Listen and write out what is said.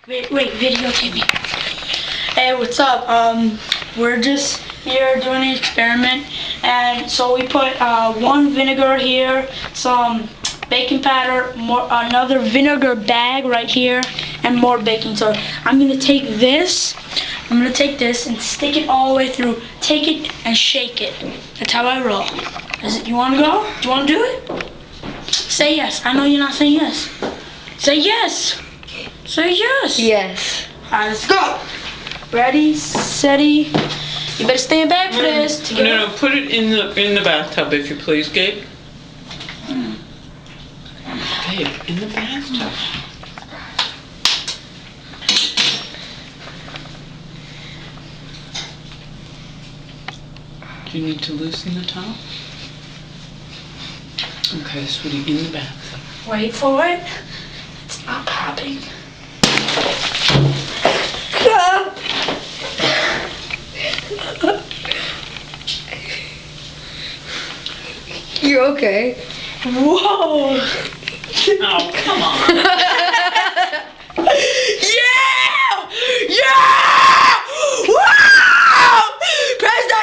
Wait, videotape me. Hey, what's up? We're just here doing an experiment, and so we put one vinegar here, some baking powder, another vinegar bag right here, and more baking soda. I'm gonna take this and stick it all the way through. Take it and shake it. That's how I roll. You wanna go? Do you wanna do it? Say yes. I know you're not saying yes. Say yes. Say yes. Yes. Alright, let's go. Ready, steady. You better stay back for this. No, put it in the bathtub, if you please, Gabe. Gabe, in the bathtub. Do you need to loosen the top? Okay, sweetie, in the bathtub. Wait for it. It's not popping. You're okay. Whoa! Oh, come on.